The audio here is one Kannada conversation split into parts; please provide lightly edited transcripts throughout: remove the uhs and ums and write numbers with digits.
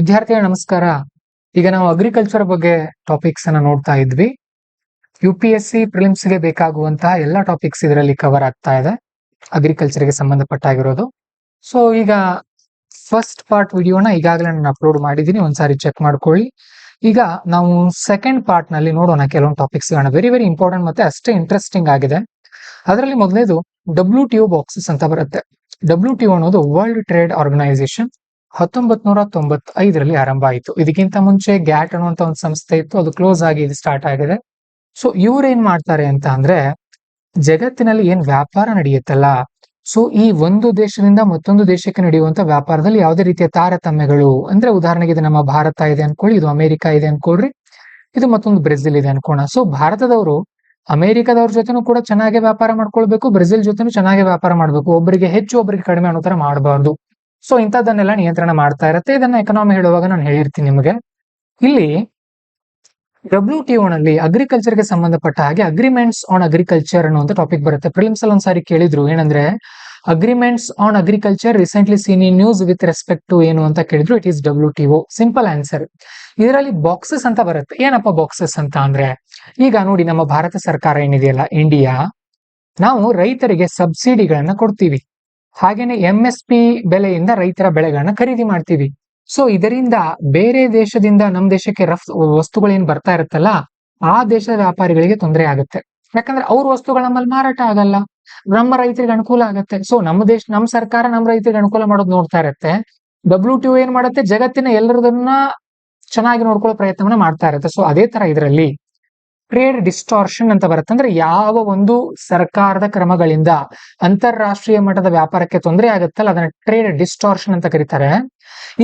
ವಿದ್ಯಾರ್ಥಿಗಳ ನಮಸ್ಕಾರ. ಈಗ ನಾವು ಅಗ್ರಿಕಲ್ಚರ್ ಬಗ್ಗೆ ಟಾಪಿಕ್ಸ್ ಅನ್ನ ನೋಡ್ತಾ ಇದ್ವಿ. UPSC ಪ್ರಿಲಿಮ್ಸ್ ಗೆ ಬೇಕಾಗುವಂತಹ ಎಲ್ಲಾ ಟಾಪಿಕ್ಸ್ ಇದರಲ್ಲಿ ಕವರ್ ಆಗ್ತಾ ಇದೆ, ಅಗ್ರಿಕಲ್ಚರ್ ಗೆ ಸಂಬಂಧಪಟ್ಟಾಗಿರೋದು. ಸೊ ಈಗ ಫಸ್ಟ್ ಪಾರ್ಟ್ ವಿಡಿಯೋನ ಈಗಾಗಲೇ ನಾನು ಅಪ್ಲೋಡ್ ಮಾಡಿದ್ದೀನಿ, ಒಂದ್ಸಾರಿ ಚೆಕ್ ಮಾಡ್ಕೊಳ್ಳಿ. ಈಗ ನಾವು ಸೆಕೆಂಡ್ ಪಾರ್ಟ್ ನಲ್ಲಿ ನೋಡೋಣ ಕೆಲವೊಂದು ಟಾಪಿಕ್ಸ್ ಗಳನ್ನ. ವೆರಿ ವೆರಿ ಇಂಪಾರ್ಟೆಂಟ್ ಮತ್ತೆ ಅಷ್ಟೇ ಇಂಟ್ರೆಸ್ಟಿಂಗ್ ಆಗಿದೆ. ಅದರಲ್ಲಿ ಮೊದಲನೇದು WTO ಬಾಕ್ಸಸ್ ಅಂತ ಬರುತ್ತೆ. WTO ಅನ್ನೋದು ವರ್ಲ್ಡ್ ಟ್ರೇಡ್ ಆರ್ಗನೈಸೇಷನ್. 1995ರಲ್ಲಿ ಆರಂಭ ಆಯಿತು. ಇದಕ್ಕಿಂತ ಮುಂಚೆ ಗ್ಯಾಟ್ ಅನ್ನುವಂತ ಒಂದು ಸಂಸ್ಥೆ ಇತ್ತು, ಅದು ಕ್ಲೋಸ್ ಆಗಿ ಇದು ಸ್ಟಾರ್ಟ್ ಆಗಿದೆ. ಸೊ ಇವ್ರು ಏನ್ ಮಾಡ್ತಾರೆ ಅಂತ ಅಂದ್ರೆ, ಜಗತ್ತಿನಲ್ಲಿ ಏನ್ ವ್ಯಾಪಾರ ನಡೆಯುತ್ತಲ್ಲ, ಸೊ ಈ ಒಂದು ದೇಶದಿಂದ ಮತ್ತೊಂದು ದೇಶಕ್ಕೆ ನಡೆಯುವಂತ ವ್ಯಾಪಾರದಲ್ಲಿ ಯಾವುದೇ ರೀತಿಯ ತಾರತಮ್ಯಗಳು, ಅಂದ್ರೆ ಉದಾಹರಣೆಗೆ ಇದು ನಮ್ಮ ಭಾರತ ಇದೆ ಅನ್ಕೊಳ್ಳಿ, ಇದು ಅಮೆರಿಕ ಇದೆ ಅನ್ಕೊಳ್ರಿ, ಇದು ಮತ್ತೊಂದು ಬ್ರೆಜಿಲ್ ಇದೆ ಅನ್ಕೋಣ. ಸೊ ಭಾರತದವರು ಅಮೆರಿಕದವ್ರ ಜೊತೆನೂ ಕೂಡ ಚೆನ್ನಾಗಿ ವ್ಯಾಪಾರ ಮಾಡ್ಕೊಳ್ಬೇಕು, ಬ್ರೆಜಿಲ್ ಜೊತೆನೂ ಚೆನ್ನಾಗಿ ವ್ಯಾಪಾರ ಮಾಡ್ಬೇಕು. ಒಬ್ಬರಿಗೆ ಹೆಚ್ಚು ಒಬ್ಬರಿಗೆ ಕಡಿಮೆ ಅನ್ನೋ ತರ ಮಾಡಬಾರ್ದು. ಸೊ ಇಂಥದ್ದನ್ನೆಲ್ಲ ನಿಯಂತ್ರಣ ಮಾಡ್ತಾ ಇರತ್ತೆ. ಇದನ್ನ ಎಕನಾಮಿ ಹೇಳುವಾಗ ನಾನು ಹೇಳಿರ್ತೀನಿ ನಿಮಗೆ. ಇಲ್ಲಿ WTO ನಲ್ಲಿ ಅಗ್ರಿಕಲ್ಚರ್ ಗೆ ಸಂಬಂಧಪಟ್ಟ ಹಾಗೆ ಅಗ್ರಿಮೆಂಟ್ಸ್ ಆನ್ ಅಗ್ರಿಕಲ್ಚರ್ ಅನ್ನುವಂತ ಟಾಪಿಕ್ ಬರುತ್ತೆ. ಪ್ರಿಲಿಮ್ಸ್ ಅಲ್ಲಿ ಒಂದ್ಸಾರಿ ಕೇಳಿದ್ರು, ಏನಂದ್ರೆ agreements on agriculture recently seen in news with respect to ಏನು ಅಂತ ಕೇಳಿದ್ರು. It is WTO. Simple answer. ಇದರಲ್ಲಿ ಬಾಕ್ಸಸ್ ಅಂತ ಬರುತ್ತೆ. ಏನಪ್ಪ ಬಾಕ್ಸಸ್ ಅಂತ ಅಂದ್ರೆ, ಈಗ ನೋಡಿ ನಮ್ಮ ಭಾರತ ಸರ್ಕಾರ ಏನಿದೆಯಲ್ಲ, ಇಂಡಿಯಾ, ನಾವು ರೈತರಿಗೆ ಸಬ್ಸಿಡಿಗಳನ್ನ ಕೊಡ್ತೀವಿ. ಹಾಗೇನೆ MSP ಬೆಲೆಯಿಂದ ರೈತರ ಬೆಳೆಗಳನ್ನ ಖರೀದಿ ಮಾಡ್ತೀವಿ. ಸೊ ಇದರಿಂದ ಬೇರೆ ದೇಶದಿಂದ ನಮ್ಮ ದೇಶಕ್ಕೆ ವಸ್ತುಗಳೇನ್ ಬರ್ತಾ ಇರುತ್ತಲ್ಲ, ಆ ದೇಶದ ವ್ಯಾಪಾರಿಗಳಿಗೆ ತೊಂದರೆ ಆಗುತ್ತೆ. ಯಾಕಂದ್ರೆ ಅವ್ರ ವಸ್ತುಗಳು ನಮ್ಮಲ್ಲಿ ಮಾರಾಟ ಆಗಲ್ಲ, ನಮ್ಮ ರೈತರಿಗೆ ಅನುಕೂಲ ಆಗುತ್ತೆ. ಸೊ ನಮ್ಮ ಸರ್ಕಾರ ನಮ್ಮ ರೈತರಿಗೆ ಅನುಕೂಲ ಮಾಡೋದು ನೋಡ್ತಾ ಇರುತ್ತೆ. WTO ಏನ್ ಮಾಡುತ್ತೆ, ಜಗತ್ತಿನ ಎಲ್ಲರದನ್ನ ಚೆನ್ನಾಗಿ ನೋಡ್ಕೊಳ್ಳೋ ಪ್ರಯತ್ನವನ್ನ ಮಾಡ್ತಾ ಇರುತ್ತೆ. ಸೊ ಅದೇ ತರ ಇದರಲ್ಲಿ ಟ್ರೇಡ್ ಡಿಸ್ಟಾರ್ಷನ್ ಅಂತ ಬರುತ್ತೆ. ಅಂದ್ರೆ ಯಾವ ಒಂದು ಸರ್ಕಾರದ ಕ್ರಮಗಳಿಂದ ಅಂತಾರಾಷ್ಟ್ರೀಯ ಮಟ್ಟದ ವ್ಯಾಪಾರಕ್ಕೆ ತೊಂದರೆ ಆಗುತ್ತಲ್ಲ, ಅದನ್ನ ಟ್ರೇಡ್ ಡಿಸ್ಟಾರ್ಷನ್ ಅಂತ ಕರೀತಾರೆ.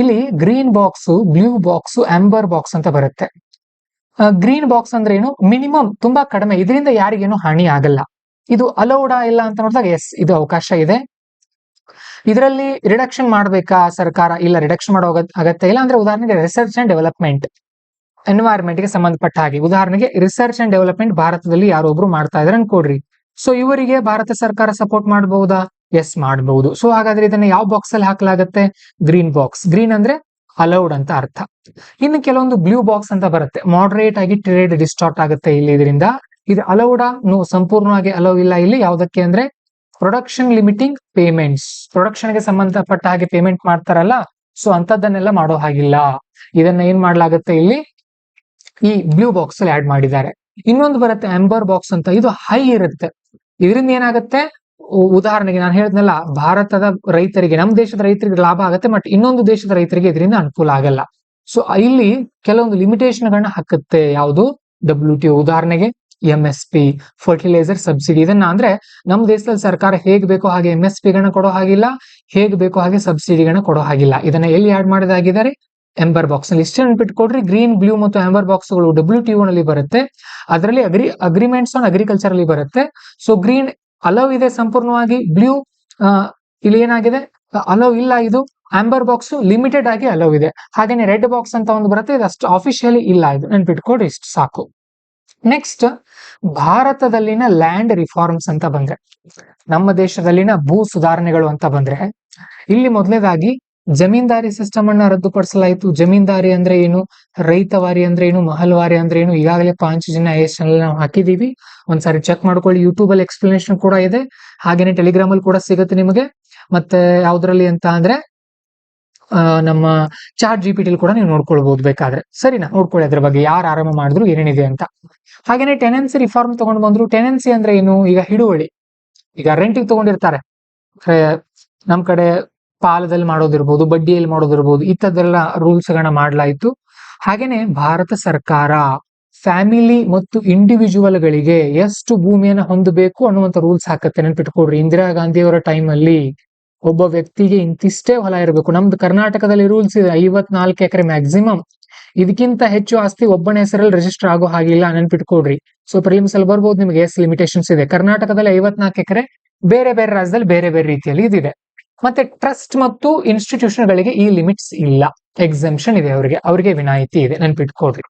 ಇಲ್ಲಿ green box, blue box, amber box ಅಂತ ಬರುತ್ತೆ. ಗ್ರೀನ್ ಬಾಕ್ಸ್ ಅಂದ್ರೆ ಏನು, ಮಿನಿಮಮ್ ತುಂಬಾ ಕಡಿಮೆ, ಇದರಿಂದ ಯಾರಿಗೇನು ಹಾನಿ ಆಗಲ್ಲ. ಇದು ಅಲೌಡಾ ಇಲ್ಲ ಅಂತ ನೋಡಿದಾಗ ಎಸ್, ಇದು ಅವಕಾಶ ಇದೆ. ಇದರಲ್ಲಿ ರಿಡಕ್ಷನ್ ಮಾಡ್ಬೇಕಾ ಸರ್ಕಾರ? ಇಲ್ಲ, ರಿಡಕ್ಷನ್ ಮಾಡೋ ಅಗತ್ಯ ಇಲ್ಲ. ಅಂದ್ರೆ ಉದಾಹರಣೆಗೆ ರಿಸರ್ಚ್ ಅಂಡ್ ಡೆವಲಪ್ಮೆಂಟ್, ಎನ್ವೈರ್ಮೆಂಟ್ ಗೆ ಸಂಬಂಧಪಟ್ಟ ಹಾಗೆ, ಉದಾಹರಣೆಗೆ ರಿಸರ್ಚ್ ಅಂಡ್ ಡೆವಲಪ್ಮೆಂಟ್ ಭಾರತದಲ್ಲಿ ಯಾರೊಬ್ರು ಮಾಡ್ತಾ ಇದಾರೆ ಅನ್ಕೊಡ್ರಿ. ಸೊ ಇವರಿಗೆ ಭಾರತ ಸರ್ಕಾರ ಸಪೋರ್ಟ್ ಮಾಡಬಹುದಾ? ಎಸ್, ಮಾಡಬಹುದು. ಸೊ ಹಾಗಾದ್ರೆ ಇದನ್ನ ಯಾವ ಬಾಕ್ಸ್ ಅಲ್ಲಿ ಹಾಕಲಾಗತ್ತೆ? Green box. ಗ್ರೀನ್ ಅಂದ್ರೆ ಅಲೌಡ್ ಅಂತ ಅರ್ಥ. ಇನ್ನು ಕೆಲವೊಂದು ಬ್ಲೂ ಬಾಕ್ಸ್ ಅಂತ ಬರುತ್ತೆ. ಮಾಡರೇಟ್ ಆಗಿ ಟ್ರೇಡ್ ಡಿಸ್ಟಾರ್ಟ್ ಆಗುತ್ತೆ ಇಲ್ಲಿ ಇದರಿಂದ. ಇದು ಅಲೌಡಾ? ಸಂಪೂರ್ಣವಾಗಿ ಅಲೌ ಇಲ್ಲ ಇಲ್ಲಿ. ಯಾವ್ದಕ್ಕೆ ಅಂದ್ರೆ ಪ್ರೊಡಕ್ಷನ್ ಲಿಮಿಟಿಂಗ್ ಪೇಮೆಂಟ್ಸ್, ಪ್ರೊಡಕ್ಷನ್ ಗೆ ಸಂಬಂಧಪಟ್ಟ ಹಾಗೆ ಪೇಮೆಂಟ್ ಮಾಡ್ತಾರಲ್ಲ, ಸೊ ಅಂತದ್ದನ್ನೆಲ್ಲ ಮಾಡೋ ಹಾಗಿಲ್ಲ. ಇದನ್ನ ಏನ್ ಮಾಡ್ಲಾಗತ್ತೆ, ಇಲ್ಲಿ ಈ ಬ್ಲೂ ಬಾಕ್ಸ್ ಅಲ್ಲಿ ಆಡ್ ಮಾಡಿದ್ದಾರೆ. ಇನ್ನೊಂದು ಬರುತ್ತೆ ಆಂಬರ್ ಬಾಕ್ಸ್ ಅಂತ. ಇದು ಹೈ ಇರುತ್ತೆ. ಇದರಿಂದ ಏನಾಗುತ್ತೆ, ಉದಾಹರಣೆಗೆ ನಾನು ಹೇಳಿದ್ನಲ್ಲ, ಭಾರತದ ರೈತರಿಗೆ, ನಮ್ಮ ದೇಶದ ರೈತರಿಗೆ ಲಾಭ ಆಗುತ್ತೆ, ಬಟ್ ಇನ್ನೊಂದು ದೇಶದ ರೈತರಿಗೆ ಇದರಿಂದ ಅನುಕೂಲ ಆಗಲ್ಲ. ಸೊ ಇಲ್ಲಿ ಕೆಲವೊಂದು ಲಿಮಿಟೇಷನ್ ಗಳನ್ನ ಹಾಕುತ್ತೆ ಯಾವುದು, WTO. ಉದಾಹರಣೆಗೆ MSP, ಫರ್ಟಿಲೈಸರ್ ಸಬ್ಸಿಡಿ. ಇದನ್ನ ಅಂದ್ರೆ ನಮ್ಮ ದೇಶದಲ್ಲಿ ಸರ್ಕಾರ ಹೇಗ್ ಬೇಕೋ ಹಾಗೆ MSP ಗಳನ್ನ ಕೊಡೋ ಹಾಗಿಲ್ಲ, ಹೇಗ್ ಬೇಕೋ ಹಾಗೆ ಸಬ್ಸಿಡಿಗಳನ್ನ ಕೊಡೋ ಹಾಗಿಲ್ಲ. ಇದನ್ನ ಎಲ್ಲಿ ಆಡ್ ಮಾಡಿದಾಗಿದ್ದಾರೆ, ಆಂಬರ್ ಬಾಕ್ಸ್ ನಲ್ಲಿ. ಇಷ್ಟೇ ನೆನ್ಪಿಟ್ಕೊಡ್ರಿ, ಗ್ರೀನ್, ಬ್ಲೂ ಮತ್ತು ಆಂಬರ್ ಬಾಕ್ಸ್ ಗಳು WTO ನಲ್ಲಿ ಬರುತ್ತೆ. ಅದರಲ್ಲಿ ಅಗ್ರಿಮೆಂಟ್ಸ್ ಆನ್ ಅಗ್ರಿಕಲ್ಚರ್ ಅಲ್ಲಿ ಬರುತ್ತೆ. ಸೊ ಗ್ರೀನ್ ಅಲೌ ಇದೆ ಸಂಪೂರ್ಣವಾಗಿ, ಬ್ಲೂ ಇಲ್ಲಿ ಏನಾಗಿದೆ, ಅಲೌ ಇಲ್ಲ. ಇದು ಆಂಬರ್ ಬಾಕ್ಸ್ ಲಿಮಿಟೆಡ್ ಆಗಿ ಅಲೌ ಇದೆ. ಹಾಗೇನೆ ರೆಡ್ ಬಾಕ್ಸ್ ಅಂತ ಒಂದು ಬರುತ್ತೆ, ಇದು ಅಷ್ಟು ಆಫಿಷಿಯಲಿ ಇಲ್ಲ. ಇದು ನೆನ್ಪಿಟ್ಕೊಡ್ರಿ, ಇಷ್ಟು ಸಾಕು. ನೆಕ್ಸ್ಟ್, ಭಾರತದಲ್ಲಿನ ಲ್ಯಾಂಡ್ ರಿಫಾರ್ಮ್ಸ್ ಅಂತ ಬಂದ್ರೆ, ನಮ್ಮ ದೇಶದಲ್ಲಿನ ಭೂ ಸುಧಾರಣೆಗಳು ಅಂತ ಬಂದ್ರೆ, ಇಲ್ಲಿ ಮೊದಲನೇದಾಗಿ ಜಮೀನ್ದಾರಿ ಸಿಸ್ಟಮ್ ಅನ್ನ ರದ್ದುಪಡಿಸಲಾಯಿತು. ಜಮೀನ್ದಾರಿ ಅಂದ್ರೆ ಏನು, ರೈತವಾರಿ ಅಂದ್ರೆ ಏನು, ಮಹಲ್ವಾರಿ ಅಂದ್ರೆ ಏನು, ಈಗಾಗಲೇ 5 ಜನ IAS ನಾವು ಹಾಕಿದೀವಿ. ಒಂದ್ಸಾರಿ ಚೆಕ್ ಮಾಡ್ಕೊಳ್ಳಿ. ಯೂಟ್ಯೂಬ್ ಅಲ್ಲಿ ಎಕ್ಸ್ಪ್ಲನೇಷನ್ ಕೂಡ ಇದೆ, ಹಾಗೇನೆ ಟೆಲಿಗ್ರಾಮ್ ಅಲ್ಲಿ ಕೂಡ ಸಿಗುತ್ತೆ ನಿಮಗೆ. ಮತ್ತೆ ಯಾವ್ದ್ರಲ್ಲಿ ಅಂತ ಅಂದ್ರೆ ನಮ್ಮ ಚಾಟ್ GPT ಕೂಡ ನೀವು ನೋಡ್ಕೊಳ್ಬಹುದು ಬೇಕಾದ್ರೆ. ಸರಿನಾ, ನೋಡ್ಕೊಳ್ಳಿ ಅದ್ರ ಬಗ್ಗೆ, ಯಾರು ಆರಂಭ ಮಾಡಿದ್ರು ಏನೇನಿದೆ ಅಂತ. ಹಾಗೇನೆ ಟೆನೆನ್ಸಿ ರಿಫಾರ್ಮ್ ತಗೊಂಡ್ ಬಂದ್ರು. ಟೆನೆನ್ಸಿ ಅಂದ್ರೆ ಏನು, ಈಗ ಹಿಡುವಳಿ, ಈಗ ರೆಂಟಿಗೆ ತಗೊಂಡಿರ್ತಾರೆ, ನಮ್ ಕಡೆ ಪಾಲದಲ್ಲಿ ಮಾಡೋದಿರ್ಬೋದು, ಬಡ್ಡಿಯಲ್ಲಿ ಮಾಡೋದಿರ್ಬೋದು, ಇಂಥದ್ದೆಲ್ಲ ರೂಲ್ಸ್ ಗಳನ್ನ ಮಾಡ್ಲಾಯ್ತು. ಹಾಗೇನೆ ಭಾರತ ಸರ್ಕಾರ ಫ್ಯಾಮಿಲಿ ಮತ್ತು ಇಂಡಿವಿಜುವಲ್ ಗಳಿಗೆ ಎಷ್ಟು ಭೂಮಿಯನ್ನ ಹೊಂದಬೇಕು ಅನ್ನುವಂತ ರೂಲ್ಸ್ ಹಾಕತ್ತೆ. ನೆನ್ಪಿಟ್ಕೊಡ್ರಿ, ಇಂದಿರಾ ಗಾಂಧಿ ಅವರ ಟೈಮ್ ಅಲ್ಲಿ ಒಬ್ಬ ವ್ಯಕ್ತಿಗೆ ಇಂತಿಷ್ಟೇ ಹೊಲ ಇರಬೇಕು. ನಮ್ದು ಕರ್ನಾಟಕದಲ್ಲಿ ರೂಲ್ಸ್ ಇದೆ 54 ಎಕರೆ ಮ್ಯಾಕ್ಸಿಮಮ್. ಇದಕ್ಕಿಂತ ಹೆಚ್ಚು ಆಸ್ತಿ ಒಬ್ಬನ ಹೆಸರಲ್ಲಿ ರಿಜಿಸ್ಟರ್ ಆಗೋ ಹಾಗಿಲ್ಲ, ನೆನ್ಪಿಟ್ಕೊಡ್ರಿ. ಸೊ ಪ್ರಿಲಿಮ್ಸ್ ಅಲ್ಲಿ ಬರ್ಬೋದು ನಿಮಗೆ, ಎಸ್ ಲಿಮಿಟೇಷನ್ಸ್ ಇದೆ. ಕರ್ನಾಟಕದಲ್ಲಿ 54 ಎಕರೆ, ಬೇರೆ ಬೇರೆ ರಾಜ್ಯದಲ್ಲಿ ಬೇರೆ ಬೇರೆ ರೀತಿಯಲ್ಲಿ ಇದಿದೆ. ಮತ್ತೆ ಟ್ರಸ್ಟ್ ಮತ್ತು ಇನ್ಸ್ಟಿಟ್ಯೂಷನ್ ಗಳಿಗೆ ಈ ಲಿಮಿಟ್ಸ್ ಇಲ್ಲ, ಎಕ್ಸೆಂಪ್ಷನ್ ಇದೆ, ಅವರಿಗೆ ವಿನಾಯಿತಿ ಇದೆ, ನೆನ್ಪಿಟ್ಕೊಡ್ರಿ.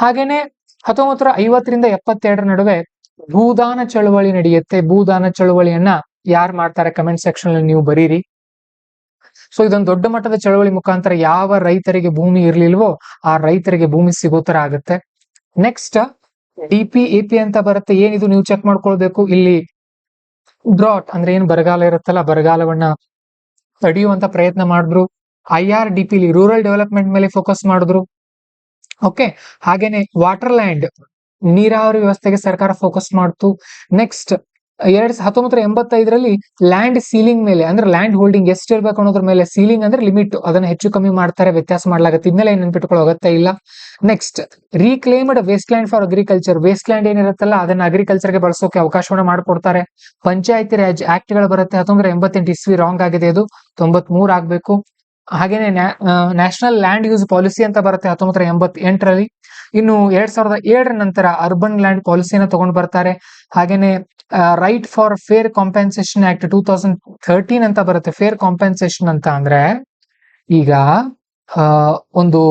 ಹಾಗೇನೆ 1950ರಿಂದ 72 ನಡುವೆ ಭೂದಾನ ಚಳವಳಿ ನಡೆಯುತ್ತೆ. ಭೂದಾನ ಚಳವಳಿಯನ್ನ ಯಾರು ಮಾಡ್ತಾರೆ ಕಮೆಂಟ್ ಸೆಕ್ಷನ್ ಅಲ್ಲಿ ನೀವು ಬರೀರಿ. ಸೊ ಇದೊಂದು ದೊಡ್ಡ ಮಟ್ಟದ ಚಳವಳಿ ಮುಖಾಂತರ ಯಾವ ರೈತರಿಗೆ ಭೂಮಿ ಇರ್ಲಿಲ್ವೋ ಆ ರೈತರಿಗೆ ಭೂಮಿ ಸಿಗೋ ತರ ಆಗುತ್ತೆ. ನೆಕ್ಸ್ಟ್ DPAP ಅಂತ ಬರುತ್ತೆ. ಏನಿದು ನೀವು ಚೆಕ್ ಮಾಡ್ಕೊಳ್ಬೇಕು. ಇಲ್ಲಿ ಡ್ರಾಟ್ ಅಂದ್ರೆ ಏನ್ ಬರಗಾಲ ಇರುತ್ತಲ್ಲ, ಬರಗಾಲವನ್ನ ತಡೆಯುವಂತ ಪ್ರಯತ್ನ ಮಾಡಿದ್ರು. IRDP ರೂರಲ್ ಡೆವಲಪ್ಮೆಂಟ್ ಮೇಲೆ ಫೋಕಸ್ ಮಾಡಿದ್ರು. ಓಕೆ, ಹಾಗೇನೆ ವಾಟರ್ ಲ್ಯಾಂಡ್ ನೀರಾವರಿ ವ್ಯವಸ್ಥೆಗೆ ಸರ್ಕಾರ ಫೋಕಸ್ ಮಾಡ್ತು. ನೆಕ್ಸ್ಟ್ 1985ರಲ್ಲಿ ಲ್ಯಾಂಡ್ ಸೀಲಿಂಗ್ ಮೇಲೆ, ಅಂದ್ರೆ ಲ್ಯಾಂಡ್ ಹೋಲ್ಡಿಂಗ್ ಎಷ್ಟು ಇರ್ಬೇಕು ಅನ್ನೋದ್ರ ಮೇಲೆ, ಸೀಲಿಂಗ್ ಅಂದ್ರೆ ಲಿಮಿಟ್, ಅದನ್ನ ಹೆಚ್ಚು ಕಮ್ಮಿ ಮಾಡ್ತಾರೆ, ವ್ಯತ್ಯಾಸ ಮಾಡ್ಲಾಗತ್ತೆ. ಇದನ್ನೆಲ್ಲ ಏನ್ ನೆನ್ಪಿಟ್ಕೊಳ್ಳೋ ಅಗತ್ಯ ಇಲ್ಲ. Next reclaimed waste land for agriculture. Waste land ಏನಿರುತ್ತಲ್ಲ ಅದನ್ನ ಅಗ್ರಿಕಲ್ಚರ್ ಗೆ ಬಳಸೋಕೆ ಅವಕಾಶವನ್ನ ಮಾಡ್ಕೊಡ್ತಾರೆ. ಪಂಚಾಯತಿ ರಾಜ್ ಆಕ್ಟ್ ಗಳು ಬರುತ್ತೆ. 1988 ಇಸ್ವಿ ರಾಂಗ್ ಆಗಿದೆ, ಅದು 93 ಆಗ್ಬೇಕು. ಹಾಗೇನೆ ನ್ಯಾಷನಲ್ ಲ್ಯಾಂಡ್ ಯೂಸ್ ಪಾಲಿಸಿ ಅಂತ ಬರುತ್ತೆ 1988ರಲ್ಲಿ. ಇನ್ನು 2007 ನಂತರ ಅರ್ಬನ್ ಲ್ಯಾಂಡ್ ಪಾಲಿಸಿಯನ್ನ ತಗೊಂಡ್ ಬರ್ತಾರೆ. ಹಾಗೇನೆ right for fair compensation act 2013 ಅಂತ ಬರುತ್ತೆ. ಫೇರ್ ಕಾಂಪೆನ್ಸೇಷನ್ ಅಂತ ಅಂದ್ರೆ ಈಗ ಒಂದು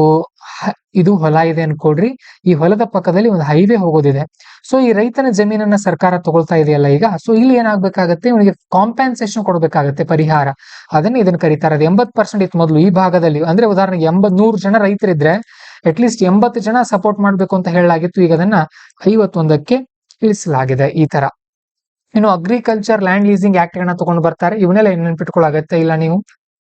ಇದು ಹೊಲ ಇದೆ ಅನ್ಕೊಡ್ರಿ, ಈ ಹೊಲದ ಪಕ್ಕದಲ್ಲಿ ಒಂದು ಹೈವೇ ಹೋಗೋದಿದೆ. ಸೊ ಈ ರೈತನ ಜಮೀನನ್ನ ಸರ್ಕಾರ ತಗೊಳ್ತಾ ಇದೆಯಲ್ಲ ಈಗ, ಸೊ ಇಲ್ಲಿ ಏನಾಗ್ಬೇಕಾಗತ್ತೆ, ಇವನಿಗೆ ಕಾಂಪೆನ್ಸೇಷನ್ ಕೊಡ್ಬೇಕಾಗತ್ತೆ, ಪರಿಹಾರ. ಇದನ್ನ ಕರೀತಾರೆ. ಅದು 80% ಇತ್ತು ಮೊದಲು ಈ ಭಾಗದಲ್ಲಿ. ಅಂದ್ರೆ ಉದಾಹರಣೆಗೆ 100 ಜನ ರೈತರಿದ್ರೆ ಅಟ್ಲೀಸ್ಟ್ 80 ಜನ ಸಪೋರ್ಟ್ ಮಾಡ್ಬೇಕು ಅಂತ ಹೇಳಲಾಗಿತ್ತು. ಈಗ ಅದನ್ನ 51ಕ್ಕೆ ಇಳಿಸಲಾಗಿದೆ. ಈ ತರ ಇನ್ನು ಅಗ್ರಿಕಲ್ಚರ್ ಲ್ಯಾಂಡ್ ಲೀಸಿಂಗ್ ಆಕ್ಟ್ ಗಳನ್ನ ತಗೊಂಡು ಬರ್ತಾರೆ. ಇವನ್ನೆಲ್ಲ ನೆನ್ಪಿಟ್ಕೊಳ್ಳಾಗತ್ತೆ ಇಲ್ಲ ನೀವು.